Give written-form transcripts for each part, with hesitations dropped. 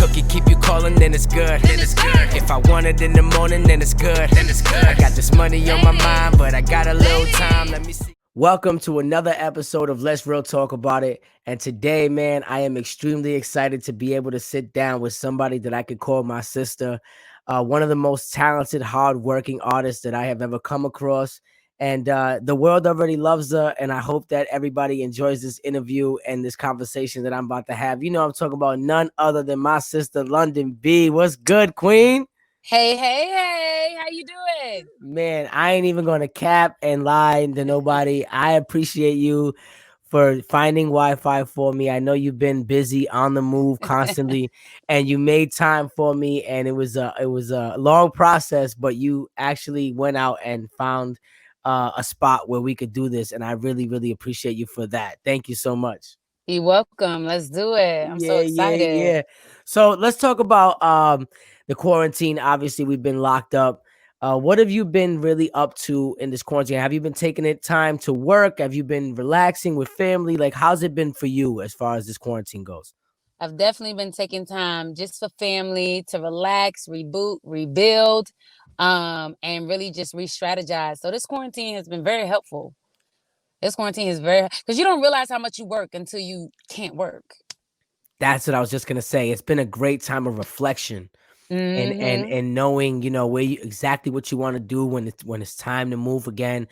cookie keep you calling, then it's good. If I want it in the morning, then it's good. I got this money on my mind, but I got a little time. Let me see. Welcome to another episode of Let's Real Talk About It. And today, man, I am extremely excited to be able to sit down with somebody that I could call my sister, one of the most talented, hardworking artists that I have ever come across. And the world already loves her. And I hope that everybody enjoys this interview and this conversation that I'm about to have. You know, I'm talking about none other than my sister, Londynn B. What's good, Queen? Hey, how you doing? Man, I ain't even gonna cap and lie to nobody. I appreciate you for finding Wi-Fi for me. I know you've been busy on the move constantly, and you made time for me. And it was a long process, but you actually went out and found a spot where we could do this, and I really, really appreciate you for that. Thank you so much. You're welcome. Let's do it. I'm so excited. Yeah. So let's talk about the quarantine. Obviously, we've been locked up. What have you been really up to in this quarantine? Have you been taking it time to work? Have you been relaxing with family? Like, how's it been for you as far as this quarantine goes? I've definitely been taking time just for family to relax, reboot, rebuild, and really just re-strategize. So this quarantine has been very helpful. This quarantine is very because you don't realize how much you work until you can't work. That's what I was just gonna say. It's been a great time of reflection and and Mm-hmm. and knowing, where you exactly what you want to do when it's time to move again.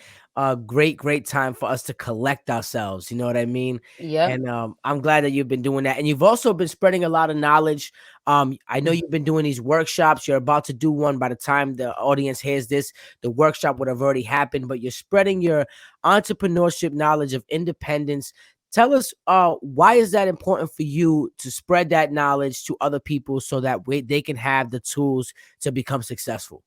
Great time for us to collect ourselves, you know what I mean? Yep. And I'm glad that you've been doing that, and you've also been spreading a lot of knowledge. I know you've been doing these workshops. You're about to do one. By the time the audience hears this, the workshop would have already happened, but you're spreading your entrepreneurship knowledge of independence. Tell us, why is that important for you to spread that knowledge to other people so that they can have the tools to become successful?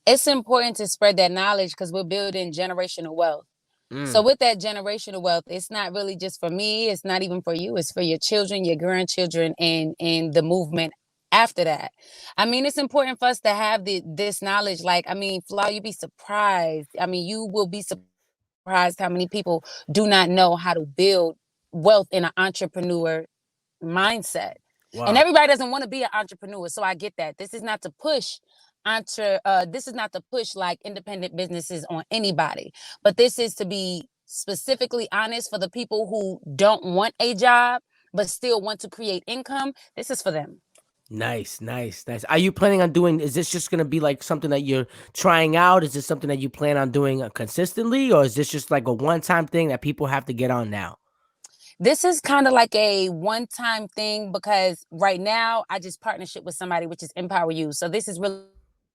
It's important to spread that knowledge because we're building generational wealth. So Mm, with that generational wealth, it's not really just for me. It's not even for you. It's for your children, your grandchildren, and the movement after that. I mean, it's important for us to have this knowledge. Like, I mean, Flaw, you'd be surprised. I mean, you will be surprised how many people do not know how to build wealth in an entrepreneur mindset. And wow. everybody doesn't want to be an entrepreneur. So I get that. This is not to push like independent businesses on anybody, but this is to be specifically honest for the people who don't want a job but still want to create income. This is for them. Nice. Are you planning on doing, is this just going to be like something that you're trying out? Is this something that you plan on doing consistently? Or is this just like a one-time thing that people have to get on now? This is kind of like a one-time thing because right now I just partnership with somebody, which is Empower You. So this is really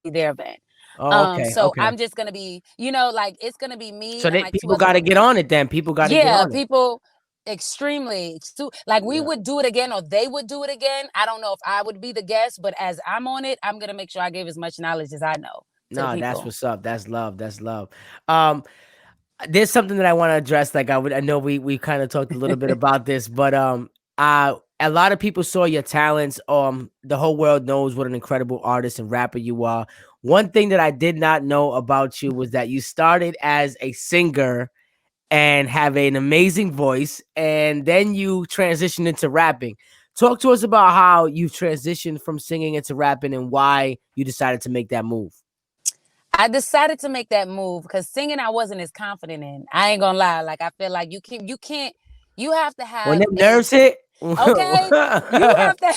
their event. Oh, okay. So Okay. I'm just gonna be, like it's gonna be me So and they like two people other got to get women. on it then. People got to get Yeah, on it. people extremely like we Yeah. would do it again or they would do it again. I don't know if I would be the guest, but as I'm on it, I'm gonna make sure I give as much knowledge as I know to the No, that's people. what's up. That's love. That's love. Um, there's something that I want to address. Like I know we kind of talked a little bit about this, but a lot of people saw your talents. The whole world knows what an incredible artist and rapper you are. One thing that I did not know about you was that you started as a singer and have an amazing voice, and then you transitioned into rapping. Talk to us about how you transitioned from singing into rapping and why you decided to make that move. I decided to make that move because singing I wasn't as confident in. I ain't gonna lie. Like I feel like you have to When have them a nerves hit, okay. You have to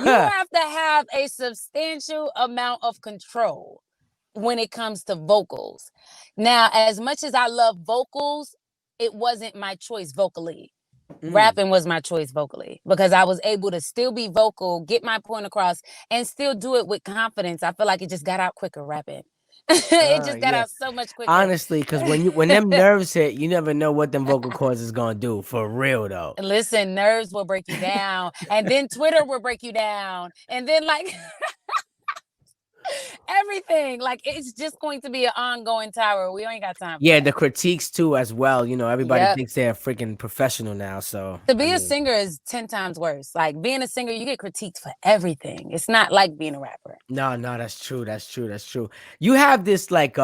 you have to have a substantial amount of control when it comes to vocals. Now, as much as I love vocals, it wasn't my choice vocally. Mm. Rapping was my choice vocally because I was able to still be vocal, get my point across, and still do it with confidence. I feel like it just got out quicker rapping. It just got Yeah. out so much quicker. Honestly, because when them nerves hit, you never know what them vocal cords is gonna do. For real though. Listen, nerves will break you down, and then Twitter will break you down, and then like everything. Like it's just going to be an ongoing tower. We ain't got time for Yeah, that. the critiques too as well. Everybody Yep. thinks they're freaking professional now. So To I be a mean, singer is 10 times worse. Like being a singer, you get critiqued for everything. It's not like being a rapper. no, that's true. That's true. You have this like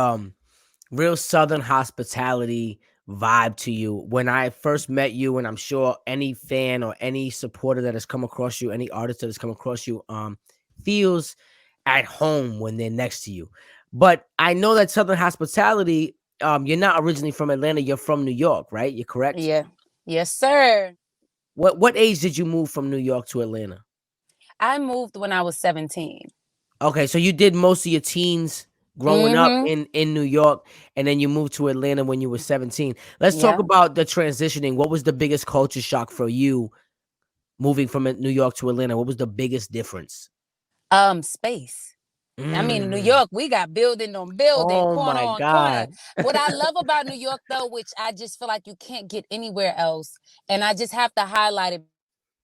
real southern hospitality vibe to you. When I first met you, and I'm sure any fan or any supporter that has come across you, any artist that has come across you, feels at home when they're next to you. But I know that Southern Hospitality, you're not originally from Atlanta, you're from New York, right? You're correct? Yeah. Yes, sir. What age did you move from New York to Atlanta? I moved when I was 17. Okay, so you did most of your teens growing up Mm-hmm. in New York, and then you moved to Atlanta when you were 17. Let's talk Yeah. about the transitioning. What was the biggest culture shock for you moving from New York to Atlanta? What was the biggest difference? Space. I mean, in New Mm. York, we got building on building, Oh corner my on corner. God. What I love about New York, though, which I just feel like you can't get anywhere else, and I just have to highlight it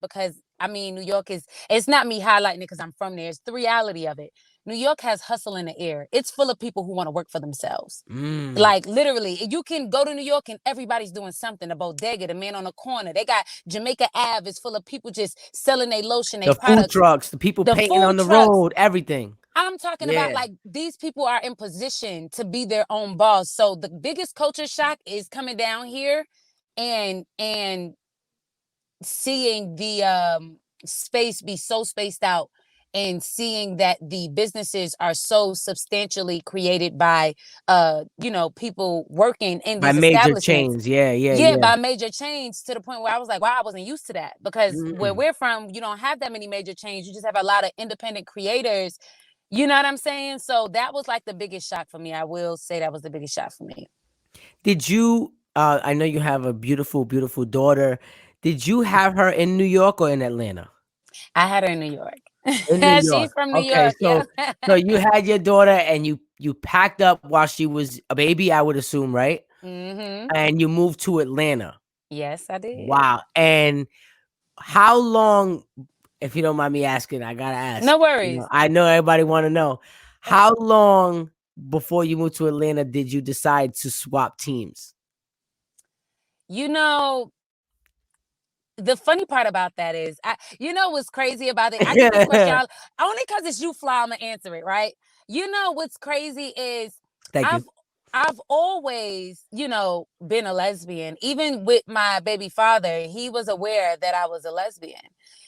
because I mean, New York is, it's not me highlighting it because I'm from there. It's the reality of it. New York has hustle in the air. It's full of people who want to work for themselves. Mm. Like literally, you can go to New York and everybody's doing something. The bodega, the man on the corner. They got Jamaica Ave is full of people just selling their lotion, their The food products. trucks, the people The painting on food the trucks. road, everything. I'm talking about Yeah. like these people are in position to be their own boss. So the biggest culture shock is coming down here and seeing the space be so spaced out and seeing that the businesses are so substantially created by people working in By these major establishments. chains. Yeah, yeah, Yeah, yeah. by major chains, to the point where I was like, wow, I wasn't used to that, because where Mm. we're from, you don't have that many major chains. You just have a lot of independent creators. You know what I'm saying? So that was like the biggest shock for me. I will say that was the biggest shock for me. Did you I know you have a beautiful, beautiful daughter. Did you Mhm. have her in New York or in Atlanta? I had her in New York. In New She's York. from New Okay, York. Yeah. so you had your daughter and you packed up while she was a baby, I would assume, right? Hmm. And you moved to Atlanta. Yes, I did. Wow. And how long, if you don't mind me asking, I gotta ask. No You know, worries. I know everybody want to know. How long before you moved to Atlanta did you decide to swap teams? You know, the funny part about that is, what's crazy about it? I get this question only because it's you fly, I'm gonna answer it, right? You know what's crazy is Thank you. I've I've always, been a lesbian. Even with my baby father, he was aware that I was a lesbian.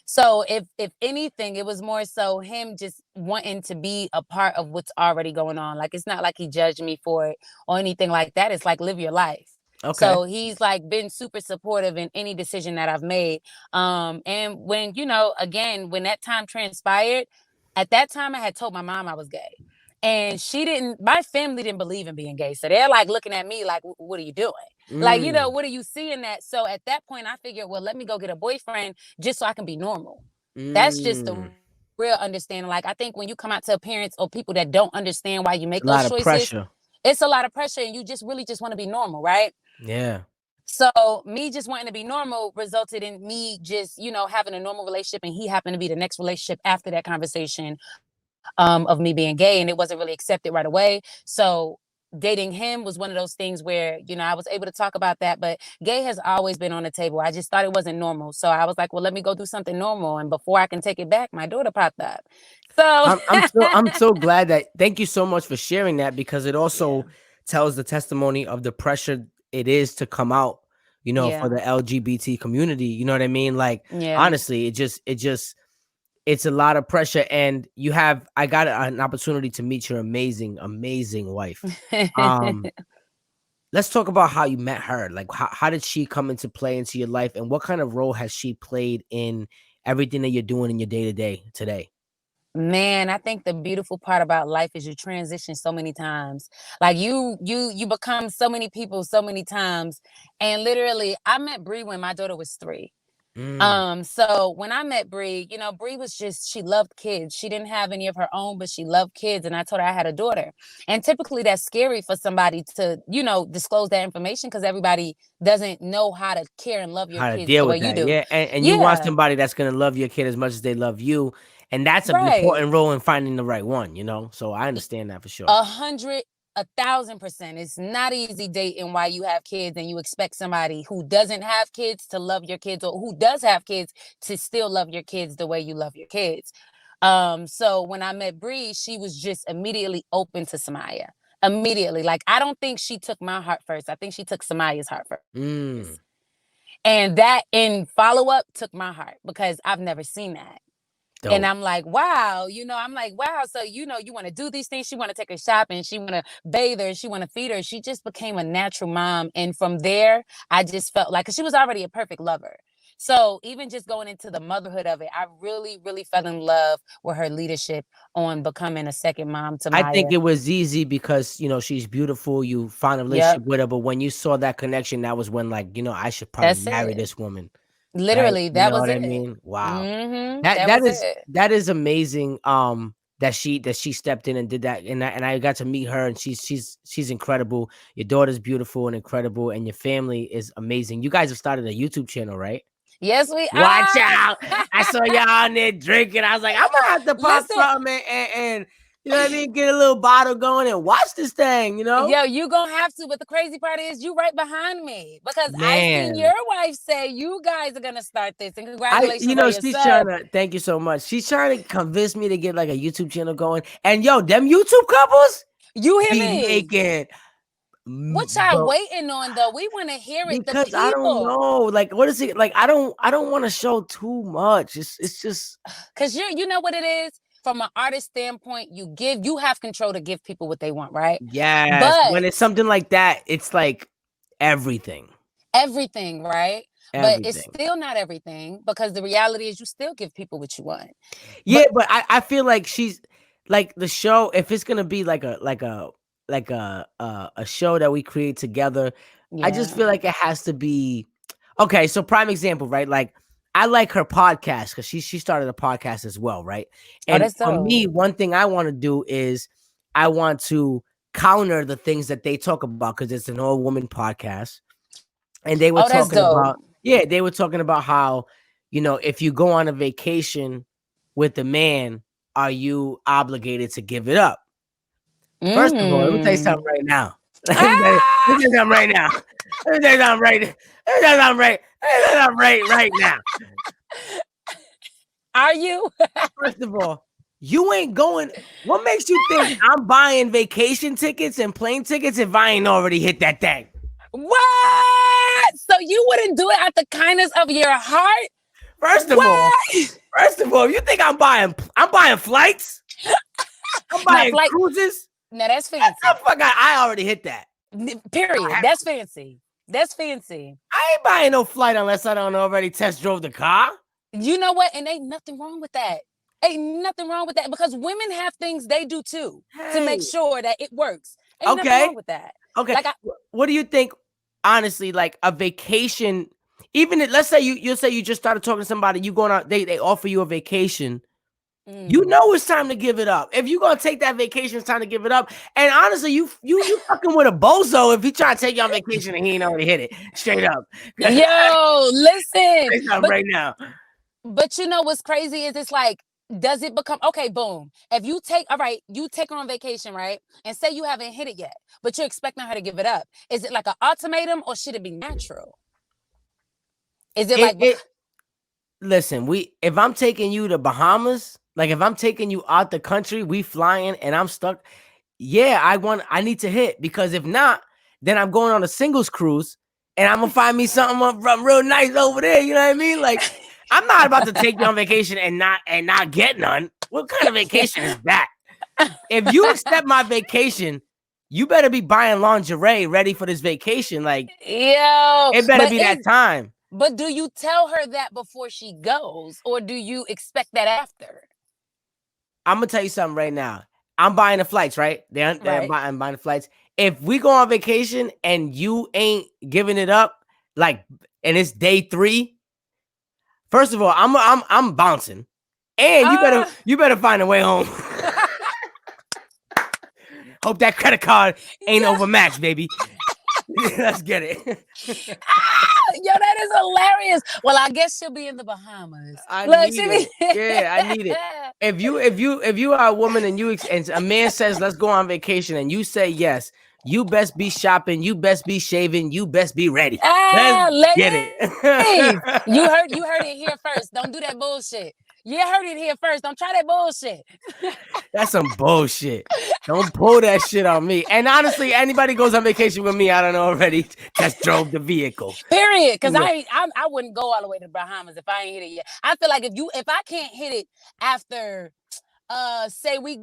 So if anything, it was more so him just wanting to be a part of what's already going on. Like it's not like he judged me for it or anything like that. It's like live your life. Okay. So he's like been super supportive in any decision that I've made. And when, again, when that time transpired, at that time I had told my mom I was gay. And my family didn't believe in being gay. So they're like looking at me like, what are you doing? Like, Mm, what are you seeing that? So at that point, I figured, well, let me go get a boyfriend just so I can be normal. That's just the mm. real understanding. Like, I think when you come out to parents or people that don't understand why you It's make a those lot of choices, pressure. it's a lot of pressure and you just really just want to be normal, right? Yeah. So me just wanting to be normal resulted in me just, having a normal relationship, and he happened to be the next relationship after that conversation of me being gay, and it wasn't really accepted right away. So dating him was one of those things where, I was able to talk about that, but gay has always been on the table. I just thought it wasn't normal. So I was like, well, let me go do something normal. And before I can take it back, my daughter popped up. So I'm so glad that thank you so much for sharing that because it yeah, also tells the testimony of the pressure it is to come out, for yeah, the LGBT community. You know what I mean? Like yeah. honestly, it's a lot of pressure and I got an opportunity to meet your amazing, amazing wife. Um, let's talk about how you met her. Like how did she come into play into your life and what kind of role has she played in everything that you're doing in your day-to-day today? Man, I think the beautiful part about life is you transition so many times. Like you become so many people so many times. And literally, I met Bree when my daughter was 3. Mm, So when I met Bree, Bree was she loved kids. She didn't have any of her own, but she loved kids. And I told her I had a daughter. And typically that's scary for somebody to, disclose that information because everybody doesn't know how to care and love your how to kids deal the way with you that. do. Yeah. And you want Yeah, somebody that's gonna love your kid as much as they love you. And that's an right. important role in finding the right one. So I understand that for sure. 1,000%. It's not easy dating while you have kids and you expect somebody who doesn't have kids to love your kids, or who does have kids to still love your kids the way you love your kids. So when I met Bree, she was just immediately open to Samaya. Immediately. Like, I don't think she took my heart first. I think she took Samaya's heart first. Mm, And that in follow up took my heart because I've never seen that. And dope. I'm like, wow, I'm like, wow. So, you want to do these things. She want to take her shopping. She want to bathe her. She want to feed her. She just became a natural mom. And from there, I just felt like, cause she was already a perfect lover. So even just going into the motherhood of it, I really, really fell in love with her leadership on becoming a second mom to I think Maya. it was easy because, she's beautiful. You found a Yep. relationship with her, but when you saw that connection, that was when, like, I should probably That's marry it. this woman. Right? Literally, You that know was what I it. mean? Wow. That That that was is it. that is amazing. That she stepped in and did that, and I got to meet her, and she's incredible. Your daughter's beautiful and incredible, and your family is amazing. You guys have started a YouTube channel, right? Yes, we Watch are. out! I saw y'all on there drinking. I was like, I'm gonna have to pop Listen, something and you know what I mean, get a little bottle going and watch this thing. yo, you gonna have to. But the crazy part is you right behind me because I seen Man. your wife say you guys are gonna start this, and congratulations on your She's trying son. to. Thank you so much. She's trying to convince me to get like a YouTube channel going. And yo, them YouTube couples You hear be me? making, What y'all bro. waiting on though? We want to hear it. The Because I don't people, know, like, what is it? Like, I don't want to show too much. It's just because you know what it is. From an artist standpoint, you have control to give people what they want, right? yes. But When it's something like that, it's like everything, everything, right? But it's everything. still not everything because the reality is you still give people what you want. Yeah, But but I feel like she's like the show. If it's gonna be like a show that we create together, I just yeah. feel like it has to be okay. So prime example, right? Like I like her podcast because she started a podcast as well, right? Oh, And that's for me, dope. one thing I want to do is I want to counter the things that they talk about because it's an all woman podcast, and they were Oh, that's talking dope. about they were talking about how if you go on a vacation with a man, are you obligated to give it up? First of all, let me tell you something Mm. right now. Let Ah! me tell you something right now. Let me tell you something right. Let me tell you something right. Let me tell you something right now. Are you? First of all, you ain't going. What makes you think I'm buying vacation tickets and plane tickets if I ain't already hit that thing? What? So you wouldn't do it out the kindness of your heart? First of all, What? you think I'm buying flights? I'm Now, buying flight. cruises. Now that's What the fancy. fuck? I already hit that. I Period. have That's fancy. That's fancy. I ain't buying no flight unless I don't already test drove the car. You know what? And ain't nothing wrong with that. Ain't nothing wrong with that because women have things they do too to make Hey, sure that it works. Ain't nothing okay, wrong with that. okay. Like I, What do you think? Honestly, like a vacation, even if, let's say you say you just started talking to somebody, you going out, they offer you a vacation. You mm. know it's time to give it up. If you gonna take that vacation, it's time to give it up. And honestly, you fucking with a bozo if he trying to take you on vacation and he ain't already hit it. Straight up. Yo, listen. Say something right now. But you know what's crazy is it's like, does it become okay? Boom. If you take, all right, you take her on vacation, right? And say you haven't hit it yet, but you're expecting her to give it up. Is it like an ultimatum or should it be natural? Is it It like, it listen, if I'm taking you to Bahamas, like if I'm taking you out the country, we flying and I'm stuck. Yeah, I need to hit because if not, then I'm going on a singles cruise and I'm gonna find me something up real nice over there. You know what I mean? Like I'm not about to take you on vacation and not get none. What kind of vacation is that? If you accept my vacation, you better be buying lingerie ready for this vacation. Like yo, it better be that time. but do you tell her that before she goes or do you expect that after? I'm gonna tell you something right now. I'm buying the flights, right? Right. I'm buying the flights. If we go on vacation and you ain't giving it up, like, and it's day 3, first of all, I'm bouncing, and you better find a way home. Hope that credit card ain't Yeah. overmatched, baby. Let's get it. Yo, that is hilarious. Well, I guess she'll be in the Bahamas. I Look, need she it. be Yeah, I need it. If you are a woman and and a man says let's go on vacation and you say yes, you best be shopping, you best be shaving, you best be ready. Let's get ladies. it. You heard it here first. Don't do that bullshit. You heard it here first. Don't try that bullshit. That's some bullshit. Don't pull that shit on me. And honestly, anybody goes on vacation with me, I don't know already, test drove the vehicle. Period. Because I wouldn't go all the way to the Bahamas if I ain't hit it yet. I feel like if I can't hit it after say we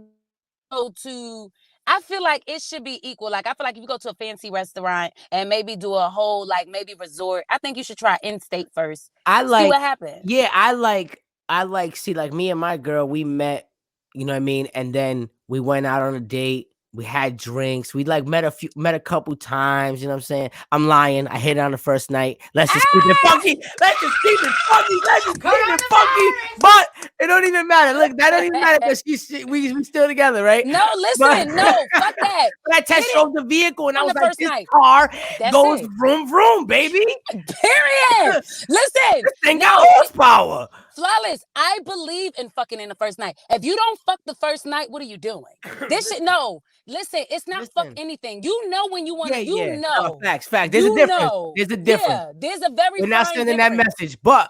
go to, I feel like it should be equal. Like I feel like if you go to a fancy restaurant and maybe do a whole like maybe resort, I think you should try in-state first. See what happens. Yeah, I like see, like me and my girl, we met, you know what I mean, and then we went out on a date. We had drinks. We like met a couple times. You know what I'm saying? I'm lying. I hit it on the first night. Let's just keep it funky. Let's just keep it funky. Let's just keep it funky. But it don't even matter. Look, that don't even matter because we still together, right? No, listen, no, fuck that. But I test drove the vehicle and I On was the like, first this night. car That's goes it. vroom vroom, baby. Period. Listen, This thing got horsepower. Flawless. I believe in fucking in the first night. If you don't fuck the first night, what are you doing? This shit, no. Listen, it's not fuck anything. You know when you want to, you know. No, facts. There's a difference. Know. There's a difference. Yeah, there's a very We're not sending that message. But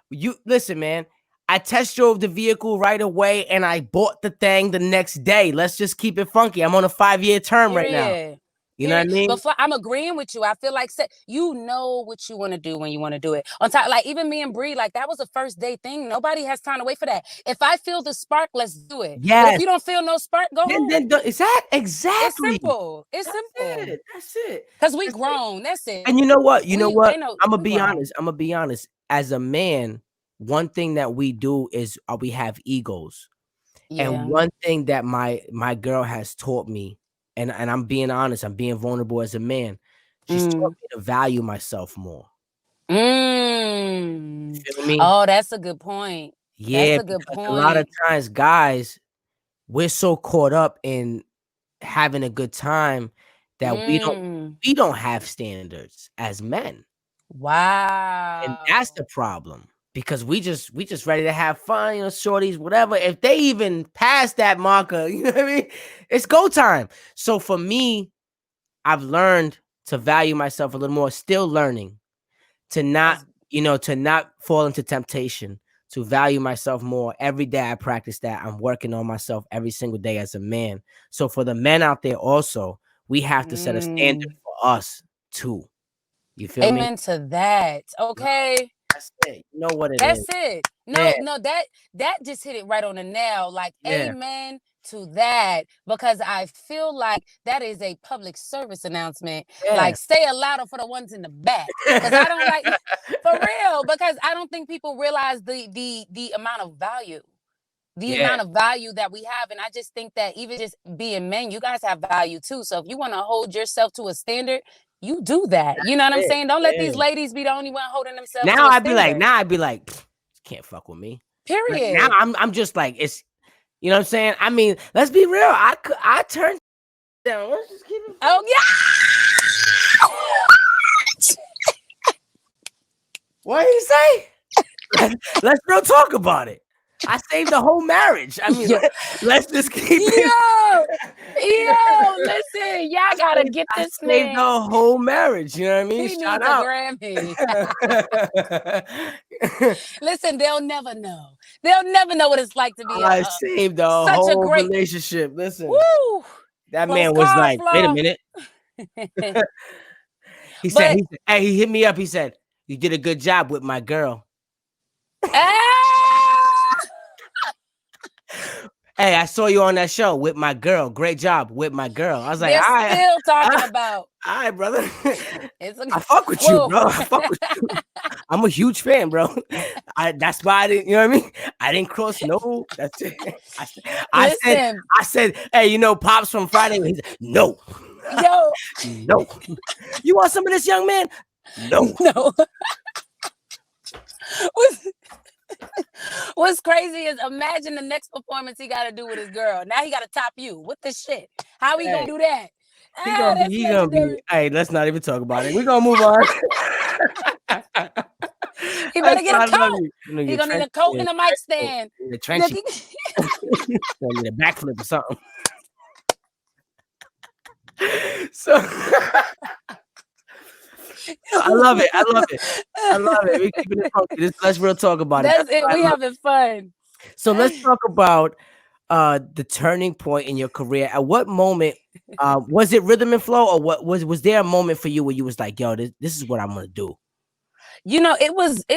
you listen, man. I test drove the vehicle right away and I bought the thing the next day. Let's just keep it funky. I'm on a 5-year term right now. You know what I mean? But I'm agreeing with you. I feel like you know what you want to do when you want to do it. On top, like even me and Bree, like that was a first day thing. Nobody has time to wait for that. If I feel the spark, let's do it. Yes. But if you don't feel no spark, go home. Is that exactly? It's simple. It's simple. That's it. Because we grown. That's it. And you know what? I'm gonna be grown. honest. As a man, one thing that we do is we have egos. Yeah. And one thing that my girl has taught me, and I'm being honest, I'm being vulnerable as a man. She's taught me to value myself more. You feel me? Oh, that's a good point. Yeah, that's a good point. A lot of times, guys, we're so caught up in having a good time that we don't have standards as men. Wow. And that's the problem. Because we just ready to have fun, you know, shorties, whatever. If they even pass that marker, you know what I mean? It's go time. So for me, I've learned to value myself a little more, still learning to not, to not fall into temptation, to value myself more. Every day I practice that. I'm working on myself every single day as a man. So for the men out there also, we have to set a standard for us too. You feel me? Amen to that. Okay. That's it. You know what it is. That's it. No, that just hit it right on the nail. Like, amen to that. Because I feel like that is a public service announcement. Like, say it louder for the ones in the back. Because I don't like, for real, because I don't think people realize the amount of value. The amount of value that we have. And I just think that even just being men, you guys have value too. So if you want to hold yourself to a standard, you do that. You know what I'm saying? Don't let these ladies be the only one holding themselves. Now I'd be like, can't fuck with me. Period. Like, now I'm just like, it's, you know what I'm saying? I mean, let's be real. I turned down. Let's just keep it. Oh yeah. What did he say? Let's real talk about it. I saved the whole marriage. I mean, let's just keep it. Yo, listen, y'all gotta get this man. Saved the whole marriage. You know what I mean? He Shout needs out. a Grammy. Listen, they'll never know. They'll never know what it's like to be. I saved the whole relationship. Listen, woo, that man was like, wait a minute. He said, hey, he hit me up. He said, you did a good job with my girl. Hey, I saw you on that show with my girl. Great job with my girl. I was like, they're still talking about. All right, brother. I fuck with you, bro. I fuck with you. I'm a huge fan, bro. That's why I didn't, you know what I mean? I didn't cross no. That's it. I said, hey, you know, Pops from Friday. He said, no. Yo. No. You want some of this, young man? No. No. What's crazy is imagine the next performance he got to do with his girl. Now he got to top you. What the shit? How he gonna do that? He gonna be. Hey, let's not even talk about it. We're gonna move on. He better get a coat. He's gonna need a coat and a mic stand. The trench. Gonna need a backflip or something. So I love it. We keeping it funky. Let's real talk about it. That's it. We having fun. So let's talk about the turning point in your career. At what moment was it rhythm and flow, or what was there a moment for you where you was like, yo, this is what I'm gonna do? It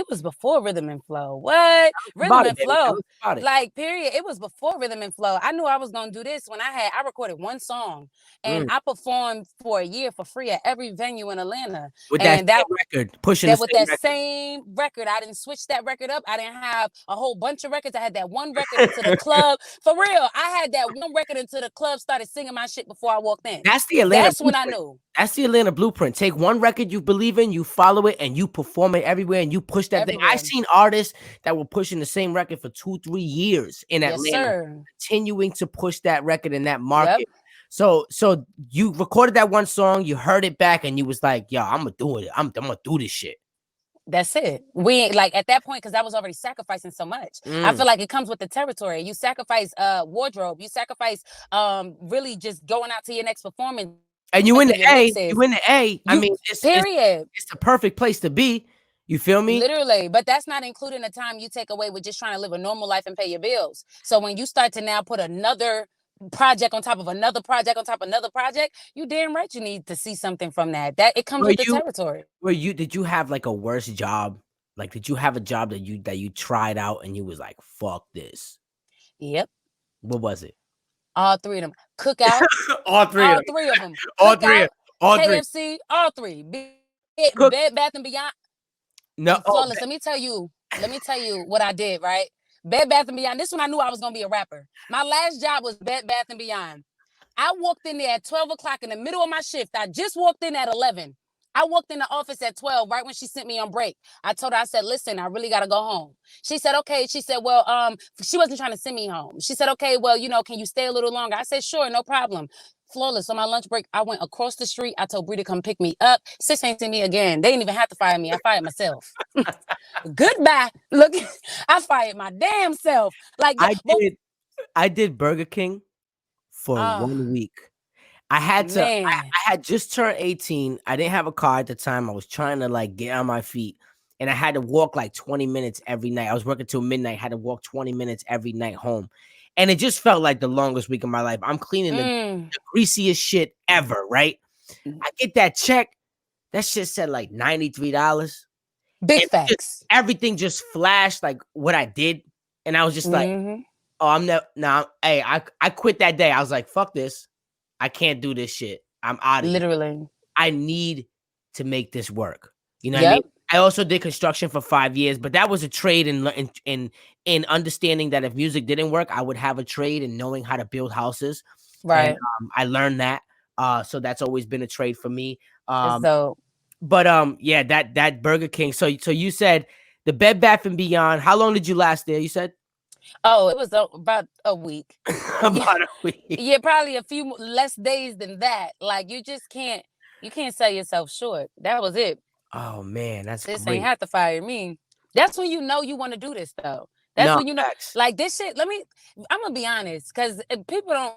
was before Rhythm and Flow. What? About Rhythm it, and baby. Tell Flow. us about it. Like, period. It was before Rhythm and Flow. I knew I was gonna do this when I recorded one song and Mm. I performed for a year for free at every venue in Atlanta. With that And that same record, pushing the that with same that record. same record, I didn't switch that record up. I didn't have a whole bunch of records. I had that one record into the club. For real, I had that one record into the club, started singing my shit before I walked in. That's the Atlanta That's when I blueprint. knew. That's the Atlanta blueprint. Take one record you believe in, you follow it, and you perform it everywhere, and you push that thing. I Everywhere. seen artists that were pushing the same record for 2-3 years in Yes, Atlanta, sir. continuing to push that record in that Yep. market. So you recorded that one song, you heard it back, and you was like, "Yo, I'm gonna do it. I'm gonna do this shit." That's it. We ain't like at that point because I was already sacrificing so much. I Mm. feel like it comes with the territory. You sacrifice wardrobe. You sacrifice really just going out to your next performance, And you in making the your A. mixes. You in the A. I You mean, period. it's the perfect place to be. You feel me? Literally, but that's not including the time you take away with just trying to live a normal life and pay your bills. So when you start to now put another project on top of another project on top of another project, you damn right you need to see something from that. That it comes Were with the you territory. did you have like a worse job? Like, did you have a job that you tried out and you was like, fuck this? Yep, What was it? all three of them. Cookout, All three of all them. three of them. All three Cookout, of all three. KFC, all three. Cook. Bed Bath and Beyond. No. Oh, Flawless. Let me tell you what I did, right? Bed Bath and Beyond. This one I knew I was gonna be a rapper. My last job was Bed Bath and Beyond. I walked in there at 12 o'clock in the middle of my shift. I just walked in at 11. I walked in the office at 12, right when she sent me on break. I told her, I said, listen, I really gotta go home. She said, okay. She said, well, she wasn't trying to send me home. She said, okay, well, can you stay a little longer? I said, sure, no problem. Flawless. On my lunch break, I went across the street. I told Bree to come pick me up. Sis ain't seen me again. They didn't even have to fire me. I fired myself. Goodbye. Look, I fired my damn self. Like, I but I did Burger King for oh 1 week. I had to. man. I had just turned 18. I didn't have a car at the time. I was trying to like get on my feet, and I had to walk like 20 minutes every night. I was working till midnight. Had to walk 20 minutes every night home, and it just felt like the longest week of my life. I'm cleaning Mm, the greasiest shit ever. Right? I get that check. That shit said like $93, big and facts. everything just flashed like what I did, and I was just like, Hmm. "Oh, I'm not nah, hey, I quit that day. I was like, fuck this. I can't do this shit. I'm out of here. Literally. I need to make this work." You know what I mean? Yep. I also did construction for 5 years, but that was a trade in understanding that if music didn't work, I would have a trade in knowing how to build houses, and, Right. I learned that, so that's always been a trade for me, It's um, dope. but, yeah, that Burger King, so you said the Bed Bath& and Beyond, how long did you last there, you said? Oh, it was about a week. Yeah, About a week. yeah, probably a few less days than that. Like you can't sell yourself short. That was it. Oh, man, that's Sis ain't great. have to fire me. That's when you know you want to do this though. That's No, when you know, facts. like this shit. I'm gonna be honest, because people don't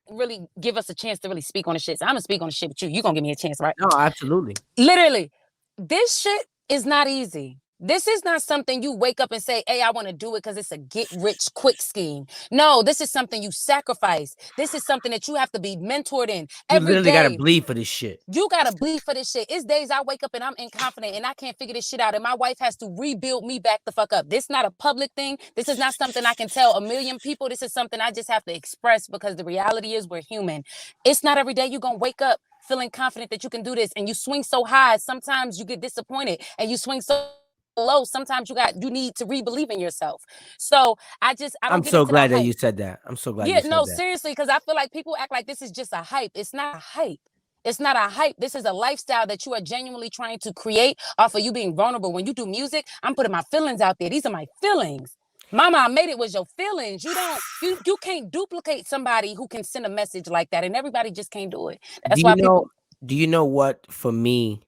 really give us a chance to really speak on the shit. So I'm gonna speak on the shit with you. You gonna give me a chance, right? No, absolutely. Literally, this shit is not easy. This is not something you wake up and say, hey, I want to do it because it's a get rich quick scheme. No, this is something you sacrifice. This is something that you have to be mentored in You every literally gotta day. bleed for this shit. You gotta bleed for this shit. It's days I wake up and I'm inconfident and I can't figure this shit out. And my wife has to rebuild me back the fuck up. This is not a public thing. This is not something I can tell a million people. This is something I just have to express because the reality is we're human. It's not every day you're gonna wake up feeling confident that you can do this. And you swing so high, sometimes you get disappointed. And you swing so low, sometimes you need to re-believe in yourself. So I I'm don't get so into the glad that hype. you said that. I'm so glad Yeah, you said no, that. seriously, because I feel like people act like this is just a hype. It's not a hype. It's not a hype. This is a lifestyle that you are genuinely trying to create off of you being vulnerable. When you do music, I'm putting my feelings out there. These are my feelings. Mama, I made it was your feelings. You can't duplicate somebody who can send a message like that, and everybody just can't do it. Do That's you why know people. do you know what, for me,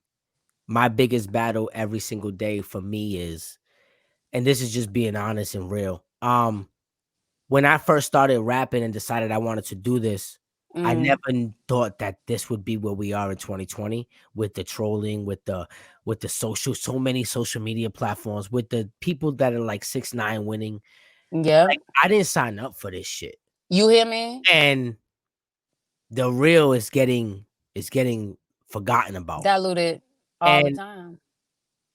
my biggest battle every single day for me is, and this is just being honest and real. When I first started rapping and decided I wanted to do this, I Mm, never thought that this would be where we are in 2020 with the trolling, with the so many social media platforms, with the people that are like 6ix9ine winning. Yep. Like, I didn't sign up for this shit. You hear me? And the real is getting forgotten about. Diluted all the And time.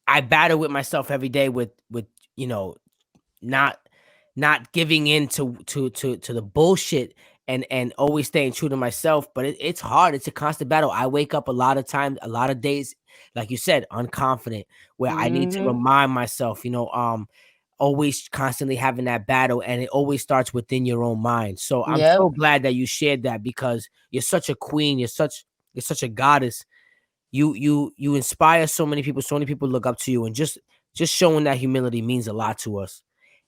I battle with myself every day with you know, not giving in to the bullshit and always staying true to myself. But it's hard. It's a constant battle. I wake up a lot of times, a lot of days, like you said, unconfident, where I need to remind myself, always constantly having that battle, and it always starts within your own mind. So I'm Yep. so glad that you shared that, because you're such a queen. You're such a goddess. You inspire so many people. So many people look up to you, and just showing that humility means a lot to us.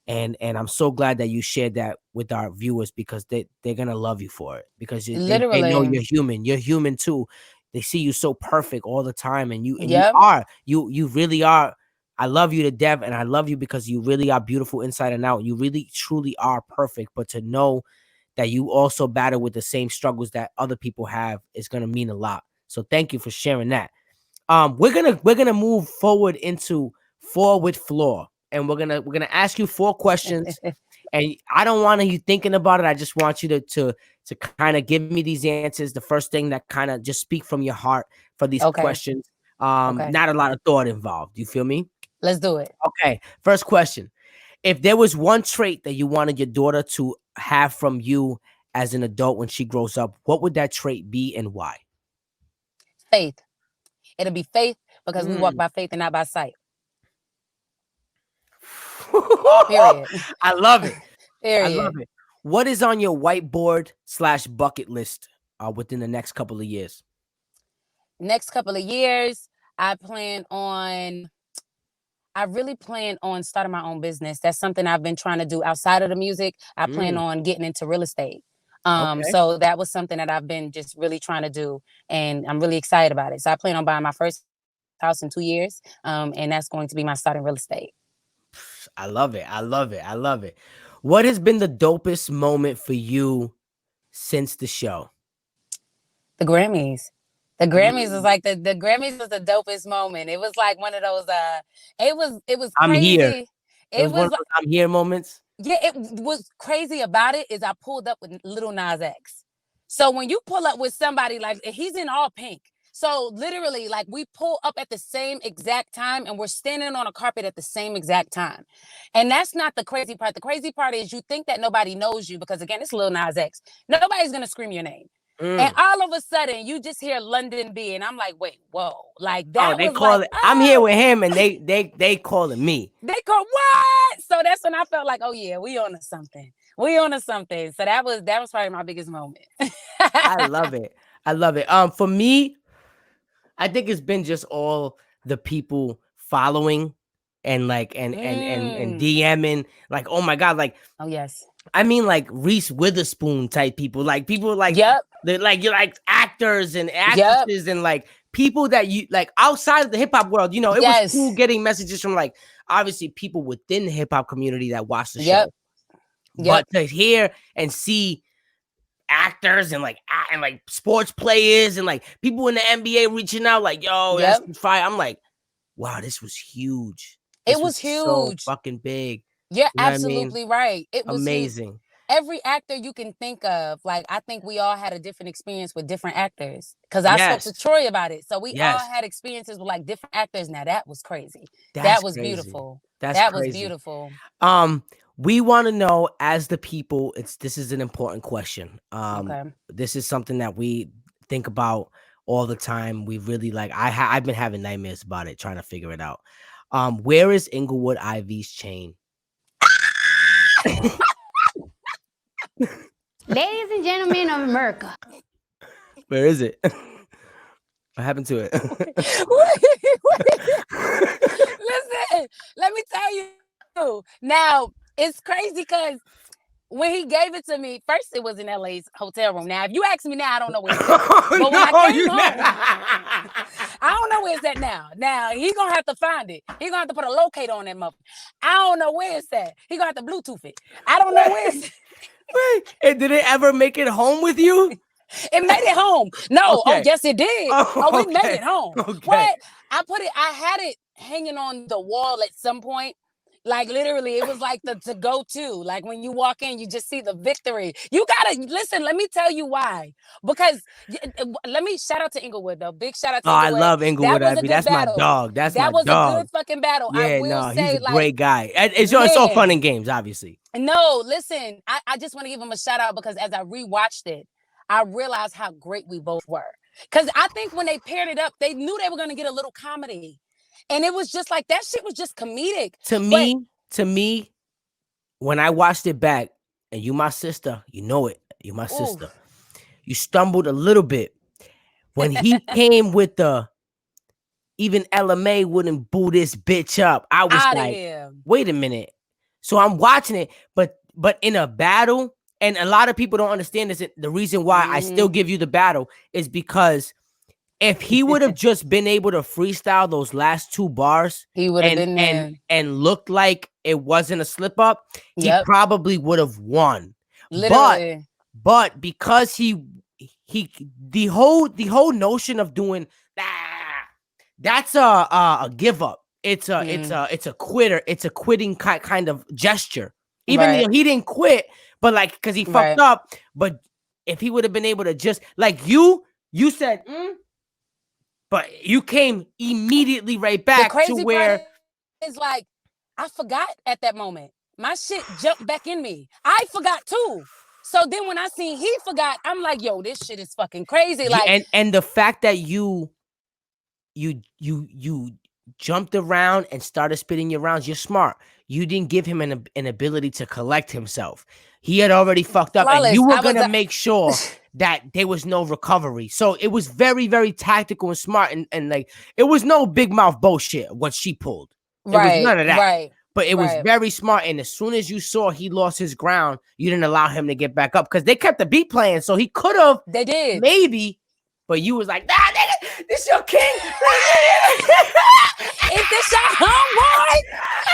And I'm so glad that you shared that with our viewers, because they're gonna love you for it, because they know Literally. you're human. You're human too. They see you so perfect all the time, and you Yep. are you really are. I love you to death, and I love you because you really are beautiful inside and out. You really truly are perfect. But to know that you also battle with the same struggles that other people have is gonna mean a lot. So thank you for sharing that. We're gonna move forward into Four with Floor, and we're gonna ask you 4 questions. And I don't want you thinking about it. I just want you to kind of give me these answers. The first thing that kind of just speak from your heart for these Okay. questions. Okay. Not a lot of thought involved. You feel me? Let's do it. Okay. First question: if there was one trait that you wanted your daughter to have from you as an adult when she grows up, what would that trait be, and why? Faith. It'll be faith, because we walk Mm. by faith and not by sight. Period. I love it. I love Period. it. What is on your whiteboard / bucket list within the next couple of years? Next couple of years, I really plan on starting my own business. That's something I've been trying to do outside of the music. I plan on getting into real estate. Okay. So that was something that I've been just really trying to do, and I'm really excited about it. So I plan on buying my first house in 2 years, and that's going to be my start in real estate. I love it. I love it. I love it. What has been the dopest moment for you since the show? The Grammys. The Grammys was Mm. like the Grammys was the dopest moment. It was like one of those it was I'm here. crazy. It It was one was of those I'm here moments. Yeah, it was crazy about it is I pulled up with Little Nas X. So when you pull up with somebody like he's in all pink. So literally, like we pull up at the same exact time and we're standing on a carpet at the same exact time. And that's not the crazy part. The crazy part is you think that nobody knows you because again, it's Lil Nas X. Nobody's gonna scream your name. And Mm. all of a sudden, you just hear Londynn B, and I'm like, wait, whoa, like Oh, that they was call like, it. I'm here oh, with him, and they calling me. they call what? So that's when I felt like, oh yeah, we on to something. We on to something. So that was probably my biggest moment. I love it. I love it. For me, I think it's been just all the people following and like and DMing, like, oh my God, like, Oh yes. I mean, like Reese Witherspoon type people, like people like Yep. they're like, you're like actors and Yep. actresses and like people that you like outside of the hip hop world. It was Yes. cool getting messages from like obviously people within the hip hop community that watch the Yep. show, Yep. but to hear and see actors and like sports players and like people in the NBA reaching out like, yo, Yep. that's fire. I'm like, wow, this was huge. It This was so huge. fucking big. You're You know what I mean? absolutely right. It was huge. Amazing. Every actor you can think of, like I think we all had a different experience with different actors. Because I spoke Yes. to Troy about it. So we all Yes. had experiences with like different actors. Now that was crazy. That's That was crazy. beautiful. That's That was crazy. beautiful. We want to know, as the people, this is an important question. Okay. This is something that we think about all the time. We really like, I've been having nightmares about it, trying to figure it out. Where is Inglewood Ivy's chain? Ladies and gentlemen of America. Where is it? What happened to it? Listen, let me tell you. Now, it's crazy because when he gave it to me, first it was in LA's hotel room. Now, if you ask me now, I don't know where it's at. But when I came home, I don't know where it's at now. Now, he's going to have to find it. He's going to have to put a locator on that motherfucker. I don't know where it's at. He's going to have to Bluetooth it. I don't know where it's at. Wait, and did it ever make it home with you? It made it home. No. Okay. Oh, yes, it did. We made it home. Okay. What? I had it hanging on the wall at some point. Like literally, it was like the to go to. Like when you walk in, you just see the victory. You gotta listen. Let me tell you why. Because let me shout out to Inglewood though. Big shout out Oh, to I Inglewood. love That Inglewood was a Ivy. good That's my battle. dog. That's my That was a good dog. fucking battle. I Yeah, will no, he's say, a like, great guy. It's all fun man. and games, obviously. No, listen. I just want to give him a shout out because as I rewatched it, I realized how great we both were. Because I think when they paired it up, they knew they were gonna get a little comedy. And it was just like that shit was just comedic. To But me, when I watched it back, and you my sister, you know it. You my ooh, sister. You stumbled a little bit when he came with the even LMA wouldn't boo this bitch up. I was out of like, here. wait a minute. So I'm watching it, but in a battle, and a lot of people don't understand this. The reason why I still give you the battle is because if he would have just been able to freestyle those last 2 bars He would have been there. and looked like it wasn't a slip up, he Yep. probably would have won. Literally. But because he the whole notion of doing that's a give up. It's a quitter. It's a quitting kind of gesture. Even Right. though he didn't quit, but like because he fucked Right. up. But if he would have been able to just like you said, but you came immediately right The back to crazy where part is like, I forgot at that moment. My shit jumped back in me. I forgot too. So then when I seen he forgot, I'm like, yo, this shit is fucking crazy. Like, and the fact that you jumped around and started spitting your rounds, you're smart. You didn't give him an ability to collect himself. He had already fucked up, and flawless. you were I was gonna make sure that there was no recovery. So it was very, very tactical and smart, and like it was no big mouth bullshit what she pulled. It was none of that. Right. But it was Right. very smart. And as soon as you saw he lost his ground, you didn't allow him to get back up because they kept the beat playing. So he could have They did. maybe, but you was like, nah, nigga, this your king. Is this your homeboy?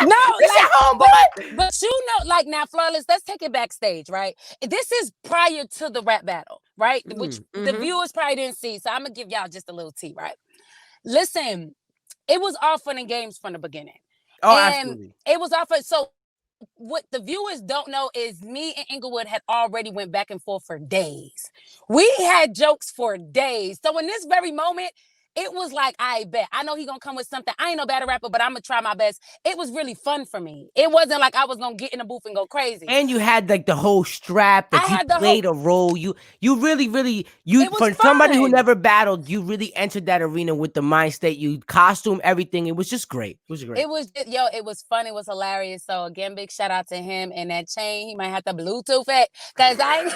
No, this like, your homeboy. But you know, like now, Flawless, let's take it backstage, right? This is prior to the rap battle, right? Which the viewers probably didn't see. So I'm gonna give y'all just a little tea, right? Listen, it was all fun and games from the beginning. Oh, and absolutely. It was all fun. So what the viewers don't know is me and Inglewood had already went back and forth for days. We had jokes for days. So in this very moment, it was like, I bet. I know he gonna come with something. I ain't no battle rapper, but I'm gonna try my best. It was really fun for me. It wasn't like I was gonna get in the booth and go crazy. And you had like the whole strap that you played a role. You really for somebody who never battled, you really entered that arena with the mind state. You costume everything. It was just great. It was great. It was fun. It was hilarious. So again, big shout out to him. And that chain, he might have to Bluetooth it because I.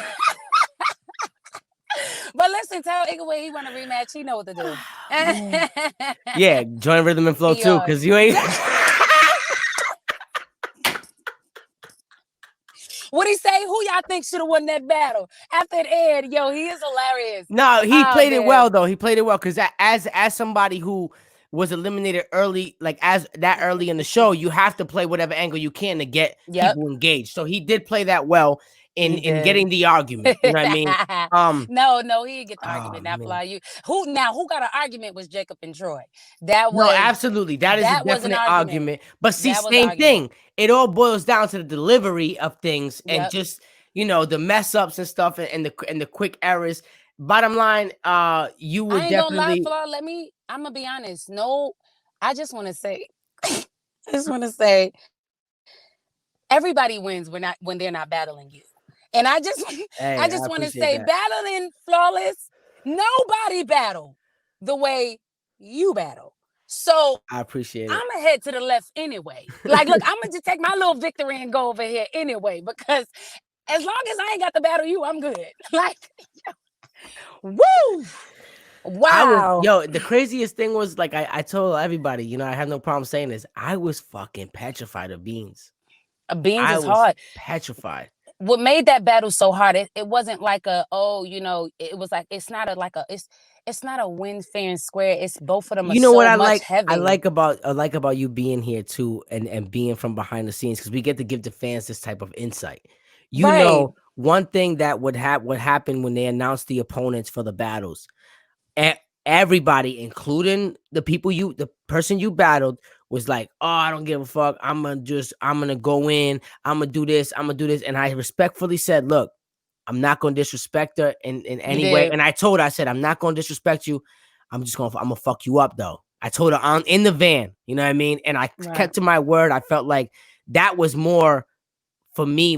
But listen, tell Inglewood he want a rematch. He know what to do. Yeah, join Rhythm and Flow too, because you ain't. What he say? Who y'all think should have won that battle? After it aired, yo, he is hilarious. No, he played it well though. He played it well because as somebody who was eliminated early, like as that early in the show, you have to play whatever angle you can to get people engaged. So he did play that well in getting the argument. You know what I mean? No, he didn't get the argument. Now, fly you. Who got an argument was Jacob and Troy. That was absolutely. That is a definite argument. But see, same thing. It all boils down to the delivery of things and just the mess ups and stuff and the quick errors. Bottom line, you would definitely. I ain't gonna lie, Flaw. I'm gonna be honest. No, I just want to say, everybody wins when they're not battling you. And I just want to say, battling Flawless, nobody battle the way you battle. So I appreciate it. I'm gonna head to the left anyway. Like, look, I'm gonna just take my little victory and go over here anyway, because as long as I ain't got to battle you, I'm good. Like, woo! Wow. The craziest thing was, like, I told everybody, I have no problem saying this. I was fucking petrified of Beans. Beans is hard. Petrified. What made that battle so hard? It wasn't like it was like it's not a win fair and square. It's both of them. Are what I like? Heavy. I like about you being here too, and being from behind the scenes, because we get to give the fans this type of insight. One thing that would happen when they announced the opponents for the battles, everybody, including the person you battled, was like, oh, I don't give a fuck. I'm gonna go in. I'm gonna do this. And I respectfully said, look, I'm not gonna disrespect her in You any way. did. And I told her, I said, I'm not gonna disrespect you. I'm gonna fuck you up though. I told her in the van, you know what I mean? And I kept to my word. I felt like that was more for me.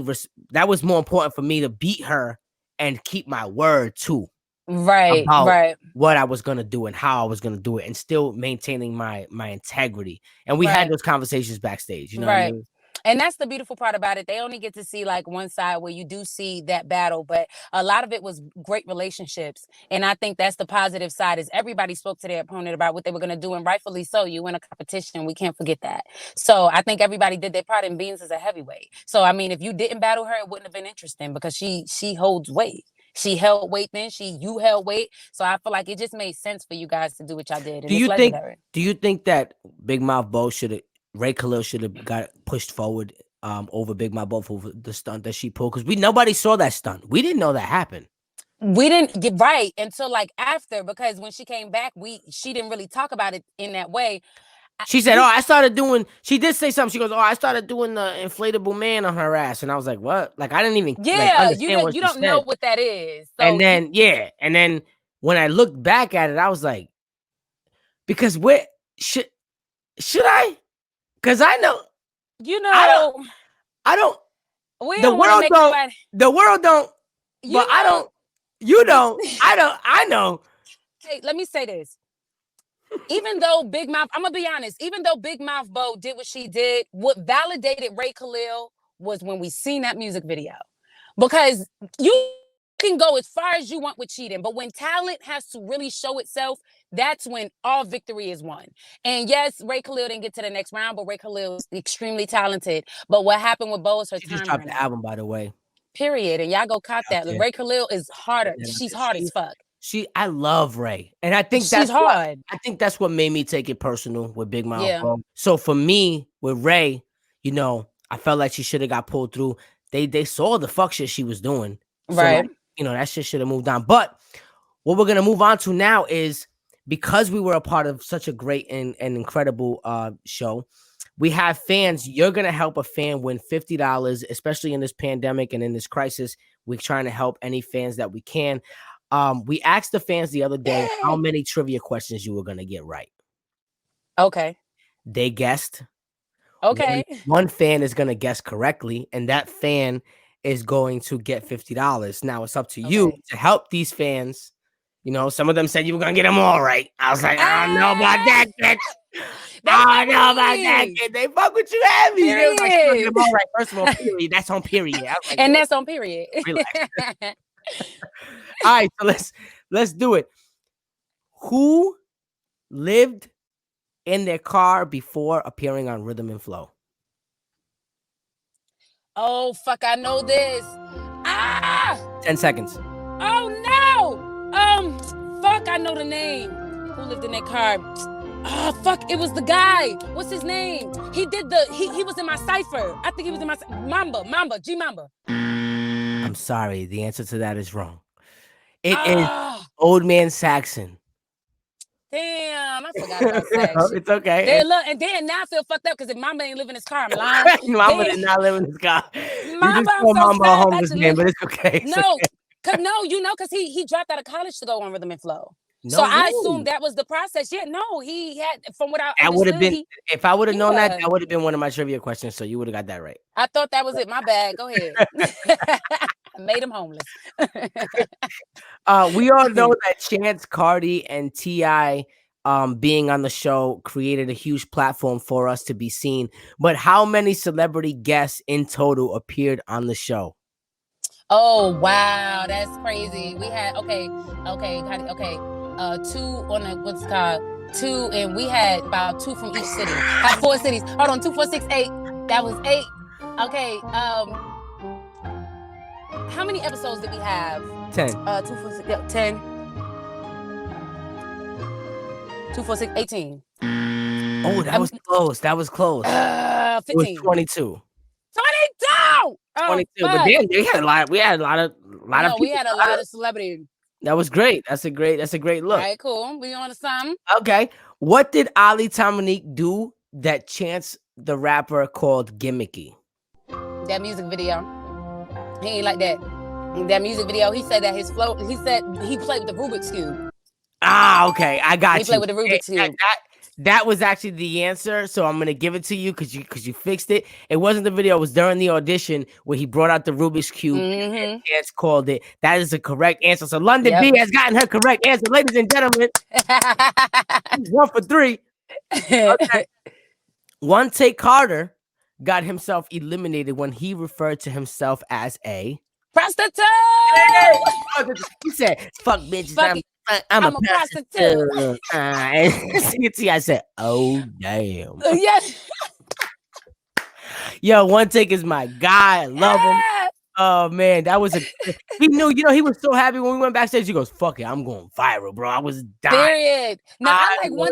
That was more important for me to beat her and keep my word too. Right. About what I was gonna do and how I was gonna do it, and still maintaining my integrity. And we had those conversations backstage. You know what I mean? And that's the beautiful part about it. They only get to see like one side where you do see that battle, but a lot of it was great relationships. And I think that's the positive side is everybody spoke to their opponent about what they were going to do. And rightfully so, you win a competition. We can't forget that. So I think everybody did their part, and Beans is a heavyweight. So, I mean, if you didn't battle her, it wouldn't have been interesting because she holds weight. She held weight then. You held weight. So I feel like it just made sense for you guys to do what y'all did. And Do you think that Big Mouth Bo Ray Khalil should have got pushed forward over Big Mouth Bo for the stunt that she pulled? Because nobody saw that stunt. We didn't know that happened. We didn't get right until like after, because when she came back, she didn't really talk about it in that way. She said, she did say something. She goes, I started doing the inflatable man on her ass. And I was like, what? Like, I didn't even understand what you don't know what that is. So and then when I looked back at it, I was like, because should I? Because I know, I don't. The world don't. But I don't. You don't. I don't. I know. Hey, let me say this. Even though Big Mouth, I'm gonna be honest. Even though Big Mouth Bo did what she did, what validated Ray Khalil was when we seen that music video, because you can go as far as you want with cheating, but when talent has to really show itself, that's when all victory is won. And yes, Ray Khalil didn't get to the next round, but Ray Khalil is extremely talented. But what happened with Bo is her time just dropped the album, by the way. Period. And y'all go caught that. Ray Khalil is harder. She's hard as fuck. I love Ray, and I think she's hard. I think that's what made me take it personal with Big Mouth Bo. So for me, with Ray, I felt like she should have got pulled through. They saw the fuck shit she was doing, so right? That shit should have moved on. But what we're gonna move on to now is, because we were a part of such a great and incredible show, we have fans. You're gonna help a fan win $50, especially in this pandemic and in this crisis. We're trying to help any fans that we can. We asked the fans the other day how many trivia questions you were going to get right. Okay. They guessed. Okay. One fan is going to guess correctly, and that fan is going to get $50. Now it's up to you to help these fans. Some of them said you were going to get them all right. I was like, I don't know about that, bitch. I don't know about that, kid. They fuck with you heavy. They was like, get them all right. First of all, period. That's on period. Like, and that's on period. Relax. All right, so let's do it. Who lived in their car before appearing on Rhythm and Flow? Oh, fuck, I know this. 10 seconds. Oh, no. Fuck, I know the name. Who lived in their car? Oh, fuck, it was the guy. What's his name? He did he was in my cipher. I think he was in my Mamba, G Mamba. I'm sorry. The answer to that is wrong. It is Old Man Saxon. Damn, I forgot about Saxon. It's okay. And then now I feel fucked up because if Mamba ain't live in his car, I'm lying. Mamba did not live in his car. Mamba, I'm so Mamba a homeless man, but it's okay. Because he dropped out of college to go on Rhythm and Flow. No, so I assumed that was the process. Yeah, no, he had, from what I would have been, if I would have known that would have been one of my trivia questions. So you would have got that right. I thought that was it. My bad. Go ahead. I made him homeless. We all know that Chance, Cardi, and T.I. Being on the show created a huge platform for us to be seen. But how many celebrity guests in total appeared on the show? Oh, wow. That's crazy. We had, okay. 2 on the, what's it called? 2, and we had about 2 from each city. Had 4 cities. Hold on, 2, 4, 6, 8. That was 8. Okay. How many episodes did we have? 10. 2, 4, 6, 10. 2, 4, 6, 18. Oh, that was close. 15. It was 22. 22! 22. But then we had a lot of people. We had a lot of celebrities. That was great. That's a great look. All right, cool. We on to something. Okay. What did Ali Dominique do that Chance the Rapper called gimmicky? That music video. He ain't like that. That music video, he said that his flow, he said he played with the Rubik's Cube. Ah, okay. I got you. He played with the Rubik's Cube. That was actually the answer, so I'm gonna give it to you because you fixed it. It wasn't the video; it was during the audition where he brought out the Rubik's Cube. And Chance called it. That is the correct answer. So Londynn B has gotten her correct answer, ladies and gentlemen. 1 for 3. Okay. One Take Carter got himself eliminated when he referred to himself as a prostitute. He said, "Fuck bitches." Fuck I'm a prostitute. I said, "Oh damn." Yes. Yo, One Take is my guy. I love him. Oh man, that was he knew, he was so happy when we went backstage. He goes, "Fuck it, I'm going viral, bro." I was dying. Period. Now I like One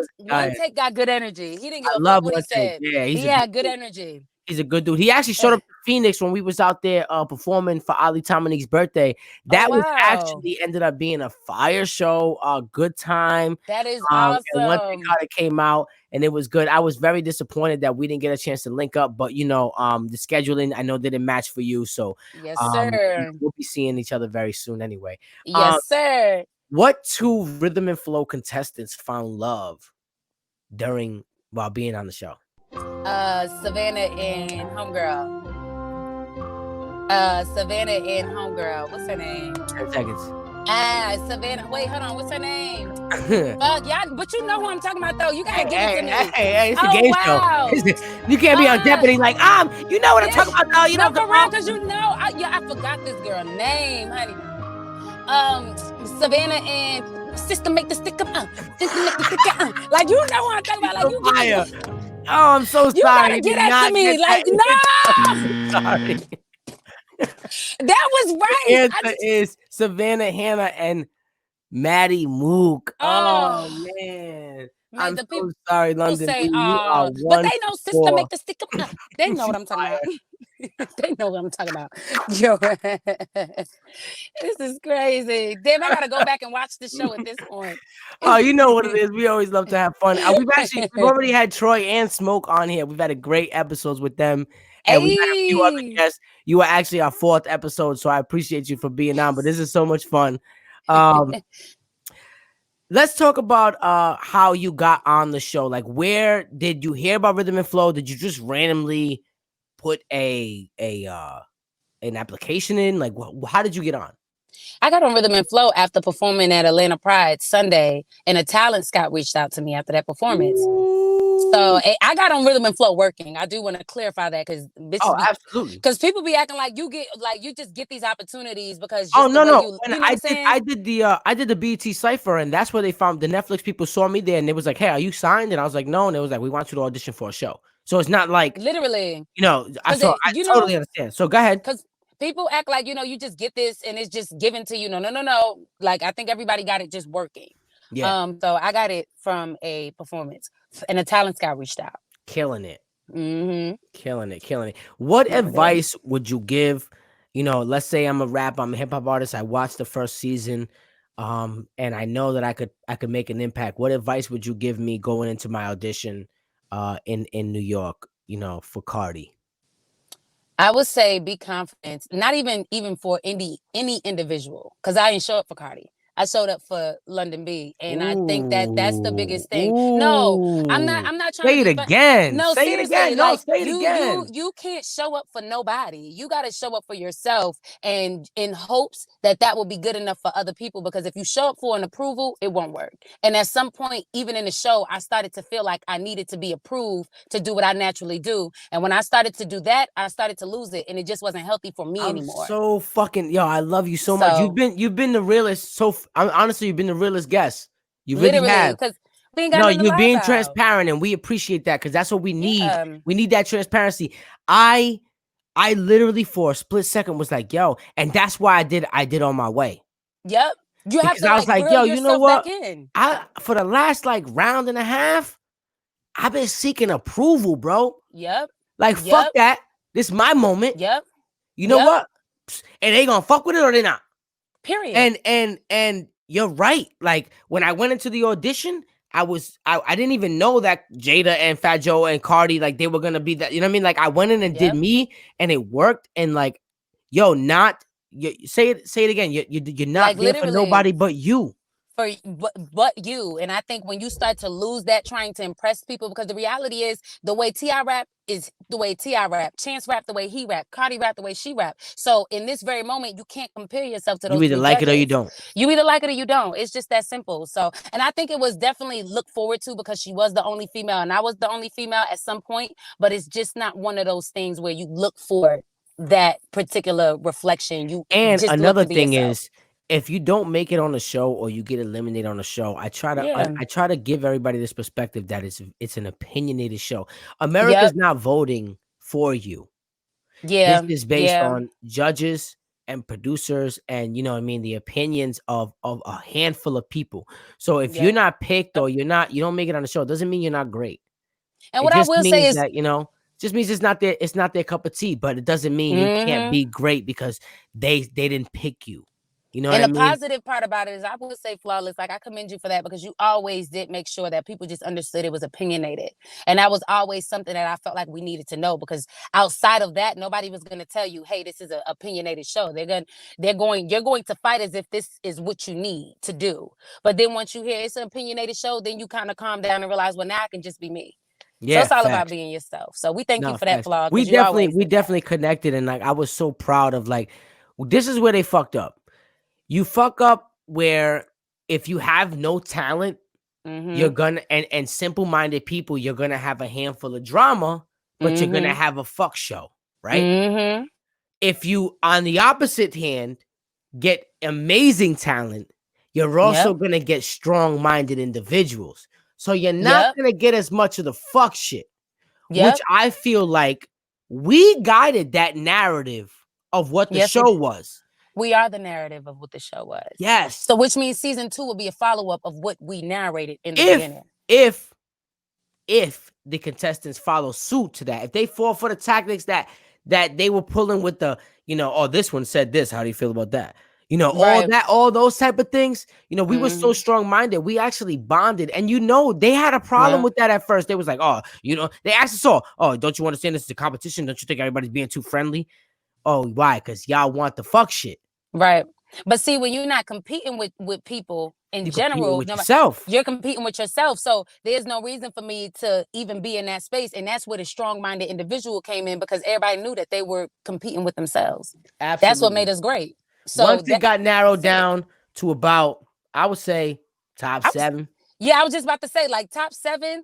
Take got good energy. He didn't give a fuck what he said. Yeah, he had good energy. He's a good dude. He actually showed up to Phoenix when we was out there performing for Ali Dominique's birthday. That was actually ended up being a fire show, a good time. That is awesome. And One Thing how it came out, and it was good. I was very disappointed that we didn't get a chance to link up, but the scheduling I know didn't match for you. So yes, sir. We'll be seeing each other very soon anyway. Yes, sir. What 2 Rhythm and Flow contestants found love while being on the show? Savannah and Homegirl. What's her name? 10 seconds. Savannah. Wait, hold on. What's her name? Yeah, but you know who I'm talking about, though. You gotta give it to me. Hey, it's a game show. You can't be on Jeopardy like, you know what I'm talking about, though. You know, for real, because I forgot this girl's name, honey. Savannah and Sister Make the Stick Up. Sister Make the Stick Up. Like, you know what I'm talking about. Like, oh, I'm so sorry. You gotta get that to me. Like, no. Sorry. That was right. The answer is Savannah Hannah and Maddie Mook. Oh man. I'm so sorry, Londynn. Say, but they know Sister Make the Stick Up. They know what I'm talking about. They know what I'm talking about. Yo, this is crazy. Damn, I gotta go back and watch the show at this point. Oh, you know what it is. We always love to have fun. We've already had Troy and Smoke on here. We've had a great episodes with them. And we had a few other guests. You were actually our 4th episode, so I appreciate you for being on. But this is so much fun. Let's talk about how you got on the show. Like, where did you hear about Rhythm and Flow? Did you just randomly put an application in? Like, how did you get on? I got on Rhythm and Flow after performing at Atlanta Pride Sunday, and a talent scout reached out to me after that performance. So I got on Rhythm and Flow working. I do want to clarify that because absolutely, because people be acting like you just get these opportunities because no. I did the BET Cypher, and that's where they found the Netflix people saw me there, and they was like, "Hey, are you signed?" And I was like, "No," and it was like, "We want you to audition for a show." So it's not like literally, I totally understand. So go ahead. Because people act like you just get this and it's just given to you. No. Like I think everybody got it just working. Yeah. So I got it from a performance, and a talent scout reached out. Killing it. Mm-hmm. Killing it. What advice would you give? Let's say I'm a rapper, I'm a hip hop artist. I watched the first season, and I know that I could make an impact. What advice would you give me going into my audition, in New York? For Cardi. I would say be confident. Not even for any individual, because I didn't show up for Cardi. I showed up for Londynn B, and I think that's the biggest thing. No, I'm not trying to say it again. No, say seriously, it again. No, say it again. You can't show up for nobody. You got to show up for yourself, and in hopes that will be good enough for other people. Because if you show up for an approval, it won't work. And at some point, even in the show, I started to feel like I needed to be approved to do what I naturally do. And when I started to do that, I started to lose it, and it just wasn't healthy for me anymore. So fucking I love you so much. You've been the realest. Honestly, you've been the realest guest. You really have. You're being transparent, and we appreciate that because that's what we need. We need that transparency. I literally for a split second was like, yo, and that's why I did On My Way. Yep. You have to. I was like, yo, you know what? For the last round and a half, I've been seeking approval, bro. Yep. Fuck that. This is my moment. Yep. You know what? And they gonna fuck with it or they not. Period. And you're right. Like when I went into the audition, I didn't even know that Jada and Fat Joe and Cardi, like, they were gonna be that. You know what I mean? Like, I went in and did Yep. me, and it worked. And like, yo, not you say it again. You're Like not there for literally. nobody but you. But you, and I think when you start to lose that trying to impress people, because the reality is the way Ti rap is the way Ti rap, Chance rap the way he rap, Cardi rap the way she rap. So in this very moment, you can't compare yourself to You those either three like it or you judges. don't. You either like it or you don't. It's just that simple. So, and I think it was definitely looked forward to because she was the only female and I was the only female at some point. But it's just not one of those things where you look for that particular reflection. You And just look another to be thing yourself. is, if you don't make it on the show or you get eliminated on the show, Yeah. I try to give everybody this perspective that it's an opinionated show. Yep. America's not voting for you. This Yeah. is based Yeah. on judges and producers, and you know what I mean, the opinions of a handful of people. So if you're Yep. not picked or you don't make it on the show, it doesn't mean you're not great. And It what I just will say means is, that, just means it's not their cup of tea, but it doesn't mean you can't mm-hmm. be great because they didn't pick you. You know what And I the mean? positive part about it is I would say flawless. Like I commend you for that because you always did make sure that people just understood it was opinionated. And that was always something that I felt like we needed to know because outside of that, nobody was going to tell you, hey, this is an opinionated show. You're going to fight as if this is what you need to do. But then once you hear it's an opinionated show, then you kind of calm down and realize, well, now I can just be me. So Yeah, it's all about facts. being yourself. So we thank you No, for that facts. flaw because you always We did that. definitely connected, and like I was so proud of, like, this is where they fucked up. You fuck up where if you have no talent, you're Mm-hmm. gonna and simple-minded people, you're gonna have a handful of drama, but you're gonna Mm-hmm. have a fuck show, right? Mm-hmm. If you, on the opposite hand, get amazing talent, you're also Yep. gonna get strong-minded individuals. So you're not Yep. gonna get as much of the fuck shit, which Yep. I feel like we guided that narrative of what the Yes, show was. we are the narrative of what the show was. Yes. So, which means season 2 will be a follow up of what we narrated in the If beginning. if if the contestants follow suit to that, if they fall for the tactics that they were pulling with the, oh, this one said this, how do you feel about that? Right. All those type of things, we were so Mm-hmm. strong-minded. We actually bonded. And they had a problem Yeah. with that at first. They was like, oh, they asked us all, oh, don't you understand this is a competition? Don't you think everybody's being too friendly? Oh, why? Because y'all want the fuck shit. Right. But see, when you're not competing with people in You competing general, with yourself. you're competing with yourself. So there's no reason for me to even be in that space. And that's where the strong-minded individual came in because everybody knew that they were competing with themselves. That's what made Absolutely. us great. So Once it got narrowed down to about, I would say, top I was, 7. yeah, I was just about to say, like top seven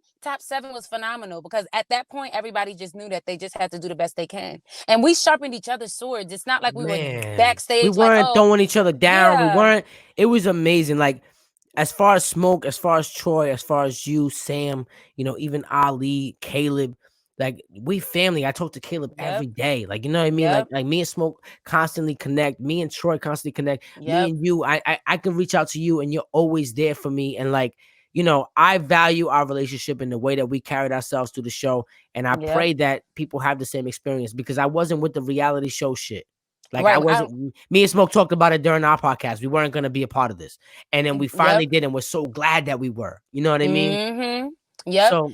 was phenomenal because at that point, everybody just knew that they just had to do the best they can. And we sharpened each other's swords. It's not like we were Man, we backstage like, weren't oh, throwing each other down. yeah, It was amazing. Like, as far as Smoke, as far as Troy, as far as you, Sam, even Ali, Caleb, like, we family. I talk to Caleb yep, every day. Like, you know what I mean? yep, Like me and Smoke constantly connect. Me and Troy constantly connect. Me yep, and you, I can reach out to you and you're always there for me. And like, I value our relationship in the way that we carried ourselves through the show. And I yep. pray that people have the same experience because I wasn't with the reality show shit. Like, I Right. wasn't. Me and Smoke talked about it during our podcast. We weren't going to be a part of this, and then we Yep. finally did, and we're so glad that we were. You know what I mean? Mm-hmm. Yep. So,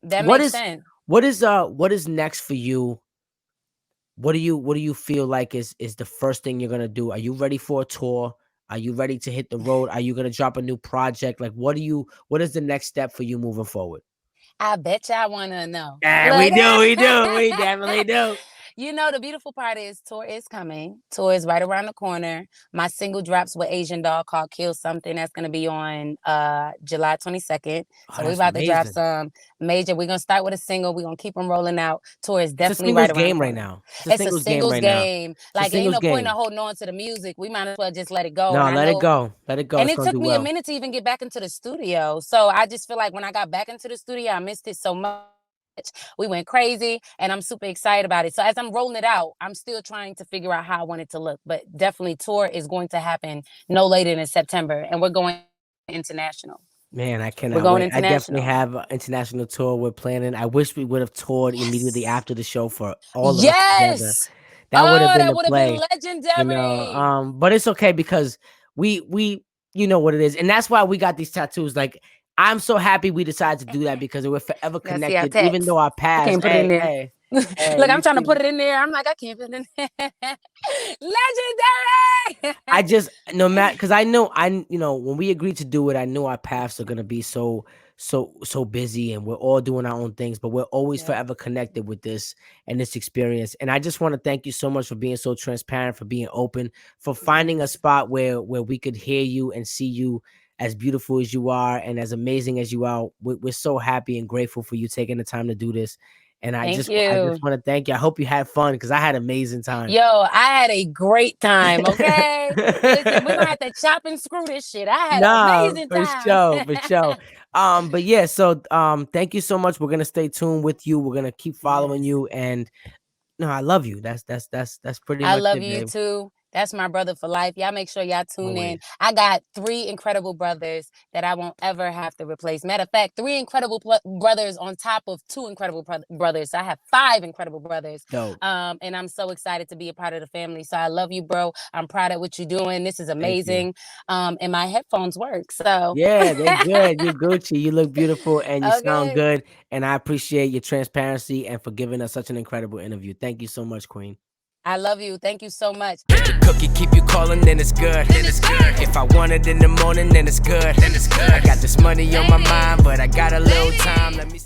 That what makes is sense. what is next for you? What do you feel like is the first thing you're gonna do? Are you ready for a tour? Are you ready to hit the road? Are you gonna drop a new project? Like, what is the next step for you moving forward? I bet y'all want to know. Yeah, Look, we definitely do. the beautiful part is tour is coming. Tour is right around the corner. My single drops with Asian Doll called Kill Something. That's going to be on July 22nd. Oh, So we're that's about to drop amazing. some major. We're going to start with a single. We're going to keep them rolling out. Tour is It's a definitely singles right around the game right corner. now. It's a singles game. It's a Like, ain't singles no point in game. holding on to the music. We might as well just let it go. No, And I let it know go. Let it go. and It's it gonna took do me a well. minute to even get back into the studio. So I just feel like when I got back into the studio, I missed it so much. We went crazy and I'm super excited about it. So as I'm rolling it out, I'm still trying to figure out how I want it to look. But definitely tour is going to happen no later than September. And we're going international. Man, I We're cannot going wait. I definitely international. have an international tour we're planning. I wish we would have toured immediately Yes. after the show for all of us together. Yes. That would have Oh, been that the would have been play, legendary. but it's okay because we you know what it is. And that's why we got these tattoos. Like, I'm so happy we decided to do that because we're forever Let's see our connected, even text. though our I past. can't put it in there. Hey, Look, I'm you trying to see put me? it in there. I'm like, I can't put it in there. Legendary. I just no matter because I know when we agreed to do it, I knew our paths are gonna be so busy, and we're all doing our own things, but we're always Yep. forever connected with this and this experience. And I just want to thank you so much for being so transparent, for being open, for finding a Yes. spot where we could hear you and see you as beautiful as you are and as amazing as you are. We're so happy and grateful for you taking the time to do this. And I Thank just you. want to thank you. I hope you had fun because I had an amazing time. Yo, I had a great time, okay? Listen, we're gonna have to chop and screw this shit. I had an Nah, amazing for time. sure, for sure. But yeah, so thank you so much. We're gonna stay tuned with you. We're gonna keep following Yes. you, and no, I love you. That's pretty I much love it, you babe. too. That's my brother for life. Y'all make sure y'all tune in. Always. I got 3 incredible brothers that I won't ever have to replace. Matter of fact, 3 incredible brothers on top of 2 incredible brothers. So I have 5 incredible brothers. Dope. And I'm so excited to be a part of the family. So I love you, bro. I'm proud of what you're doing. This is Thank you. amazing. And my headphones work. So Yeah, they good. You Gucci. You look beautiful and you sound okay. good. And I appreciate your transparency and for giving us such an incredible interview. Thank you so much, Queen. I love you. Thank you so much. If the cookie keep you calling, then it's good. If I want it in the morning, then it's good. I got this money on my mind, but I got a little time. Let me